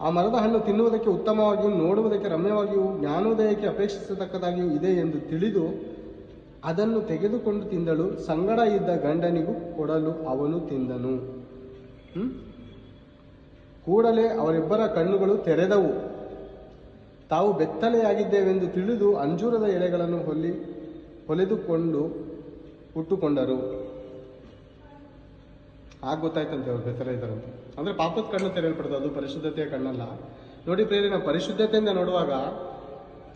ಆ ಮರದ ಹಣ್ಣು ತಿನ್ನುವುದಕ್ಕೆ ಉತ್ತಮವಾಗಿಯೂ ನೋಡುವುದಕ್ಕೆ ರಮ್ಯವಾಗಿಯೂ ಜ್ಞಾನೋದಯಕ್ಕೆ ಅಪೇಕ್ಷಿಸತಕ್ಕದಾಗಿಯೂ ಇದೆ ಎಂದು ತಿಳಿದು ಅದನ್ನು ತೆಗೆದುಕೊಂಡು ತಿಂದಳು. ಸಂಗಡ ಇದ್ದ ಗಂಡನಿಗೂ ಕೊಡಲು ಅವನು ತಿಂದನು. ಕೂಡಲೇ ಅವರಿಬ್ಬರ ಕಣ್ಣುಗಳು ತೆರೆದವು. ತಾವು ಬೆತ್ತಲೆಯಾಗಿದ್ದೇವೆಂದು ತಿಳಿದು ಅಂಜೂರದ ಎಲೆಗಳನ್ನು ಹೊಲೆದುಕೊಂಡು ಹುಟ್ಟುಕೊಂಡರು. ಆಗ ಗೊತ್ತಾಯ್ತಂತೆ ಅವ್ರು ಬೆತ್ತಲೆ ಇದ್ದಾರಂತೆ. ಅಂದ್ರೆ ಪಾಪದ ಕಣ್ಣು ತೆರೆಯಲ್ಪಡ್ತದೆ, ಅದು ಪರಿಶುದ್ಧತೆಯ ಕಣ್ಣಲ್ಲ. ನೋಡಿ ಪ್ರಿಯರೇ, ನಾವು ಪರಿಶುದ್ಧತೆಯಿಂದ ನೋಡುವಾಗ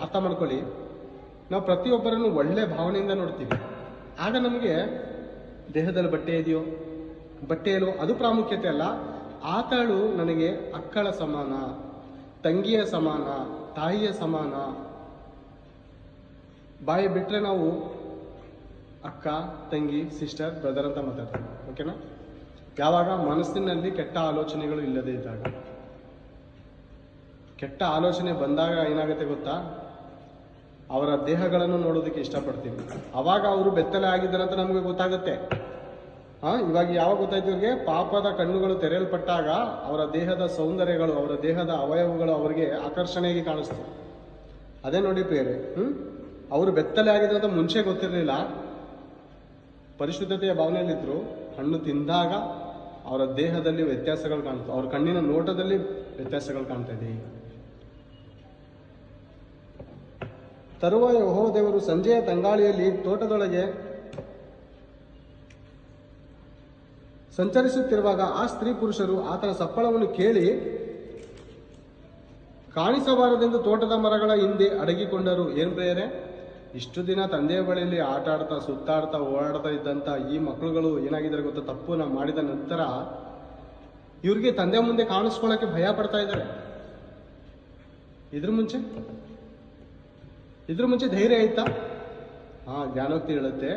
ಅರ್ಥ ಮಾಡ್ಕೊಳ್ಳಿ, ನಾವು ಪ್ರತಿಯೊಬ್ಬರನ್ನು ಒಳ್ಳೆ ಭಾವನೆಯಿಂದ ನೋಡ್ತೀವಿ. ಆಗ ನಮಗೆ ದೇಹದಲ್ಲಿ ಬಟ್ಟೆ ಇದೆಯೋ ಬಟ್ಟೆ ಇಲ್ಲೋ ಅದು ಪ್ರಾಮುಖ್ಯತೆ ಅಲ್ಲ. ಆತಳು ನನಗೆ ಅಕ್ಕಳ ಸಮಾನ, ತಂಗಿಯ ಸಮಾನ, ತಾಯಿಯ ಸಮಾನ. ಬಾಯಿ ಬಿಟ್ರೆ ನಾವು ಅಕ್ಕ, ತಂಗಿ, ಸಿಸ್ಟರ್, ಬ್ರದರ್ ಅಂತ ಮಾತಾಡ್ತೀವಿ. ಓಕೆನಾ? ಯಾವಾಗ ಮನಸ್ಸಿನಲ್ಲಿ ಕೆಟ್ಟ ಆಲೋಚನೆಗಳು ಇಲ್ಲದೆ ಇದ್ದಾಗ. ಕೆಟ್ಟ ಆಲೋಚನೆ ಬಂದಾಗ ಏನಾಗುತ್ತೆ ಗೊತ್ತಾ, ಅವರ ದೇಹಗಳನ್ನು ನೋಡೋದಕ್ಕೆ ಇಷ್ಟಪಡ್ತೀವಿ. ಅವಾಗ ಅವರು ಬೆತ್ತಲೆ ಆಗಿದ್ದಾರೆ ಅಂತ ನಮಗೆ ಗೊತ್ತಾಗುತ್ತೆ. ಇವಾಗ ಯಾವಾಗ ಗೊತ್ತಾಯ್ತು ಇವ್ರಿಗೆ? ಪಾಪದ ಕಣ್ಣುಗಳು ತೆರೆಯಲ್ಪಟ್ಟಾಗ ಅವರ ದೇಹದ ಸೌಂದರ್ಯಗಳು, ಅವರ ದೇಹದ ಅವಯವಗಳು ಅವರಿಗೆ ಆಕರ್ಷಣೆಯಾಗಿ ಕಾಣಿಸ್ತು. ಅದೇ ನೋಡಿ ಪ್ರಿಯರೇ, ಅವರು ಬೆತ್ತಲೆ ಆಗಿದ್ರು ಅಂತ ಮುಂಚೆ ಗೊತ್ತಿರಲಿಲ್ಲ. ಪರಿಶುದ್ಧತೆಯ ಭಾವನೆಯಲ್ಲಿದ್ರು. ಹಣ್ಣು ತಿಂದಾಗ ಅವರ ದೇಹದಲ್ಲಿ ವ್ಯತ್ಯಾಸಗಳು ಕಾಣ್ತು, ಅವ್ರ ಕಣ್ಣಿನ ನೋಟದಲ್ಲಿ ವ್ಯತ್ಯಾಸಗಳು ಕಾಣ್ತಾ ಇದೆ. ತರುವಾಯ ಯೆಹೋವ ದೇವರು ಸಂಜೆಯ ತಂಗಾಳಿಯಲ್ಲಿ ತೋಟದೊಳಗೆ ಸಂಚರಿಸುತ್ತಿರುವಾಗ ಆ ಸ್ತ್ರೀ ಪುರುಷರು ಆತನ ಸಪ್ಪಳವನ್ನು ಕೇಳಿ ಕಾಣಿಸಬಾರದೆಂದು ತೋಟದ ಮರಗಳ ಹಿಂದೆ ಅಡಗಿಕೊಂಡರು. ಏನ್ ಪ್ರಿಯರೇ, ಇಷ್ಟು ದಿನ ತಂದೆಯ ಬಳಿಯಲ್ಲಿ ಆಟ ಆಡ್ತಾ ಸುತ್ತಾಡ್ತಾ ಓಡಾಡ್ತಾ ಇದ್ದಂತ ಈ ಮಕ್ಕಳುಗಳು ಏನಾಗಿದ್ದಾರೆ ಗೊತ್ತಾ? ತಪ್ಪು ನಾವು ಮಾಡಿದ ನಂತರ ಇವ್ರಿಗೆ ತಂದೆ ಮುಂದೆ ಕಾಣಿಸ್ಕೊಳ್ಳೋಕೆ ಭಯ ಪಡ್ತಾ ಇದ್ದಾರೆ. ಇದ್ರ ಮುಂಚೆ ಧೈರ್ಯ ಆಯ್ತಾ? ಜ್ಞಾನೋಕ್ತಿ ಹೇಳುತ್ತೆ,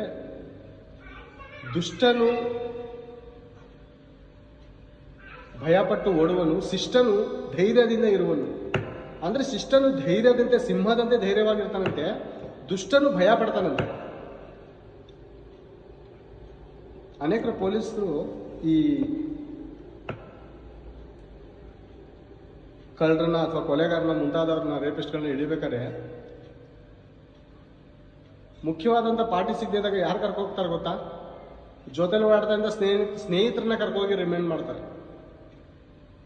ದುಷ್ಟನು ಭಯಪಟ್ಟು ಓಡುವನು, ಶಿಷ್ಟನು ಧೈರ್ಯದಿಂದ ಇರುವನು. ಅಂದ್ರೆ ಶಿಷ್ಟನು ಧೈರ್ಯದಂತೆ, ಸಿಂಹದಂತೆ ಧೈರ್ಯವಾಗಿರ್ತಾನಂತೆ, ದುಷ್ಟನು ಭಯ ಪಡ್ತಾನಂತೆ. ಅನೇಕರು ಪೊಲೀಸರು ಈ ಕಳ್ಳರನ್ನ ಅಥವಾ ಕೊಲೆಗಾರನ ಮುಂತಾದವ್ರನ್ನ, ರೇಪಿಸ್ಟ್ಗಳನ್ನ ಹಿಡಿಬೇಕಾದ್ರೆ ಮುಖ್ಯವಾದಂಥ ಪಾರ್ಟಿ ಸಿಗದಿದ್ದಾಗ ಯಾರು ಕರ್ಕೋಗ್ತಾರೆ ಗೊತ್ತಾ? ಜೊತೆಲಿ ಓಡಾಡ್ತಾ ಸ್ನೇಹಿತರನ್ನ ಕರ್ಕೋಗಿ ರಿಮೈಂಡ್ ಮಾಡ್ತಾರೆ.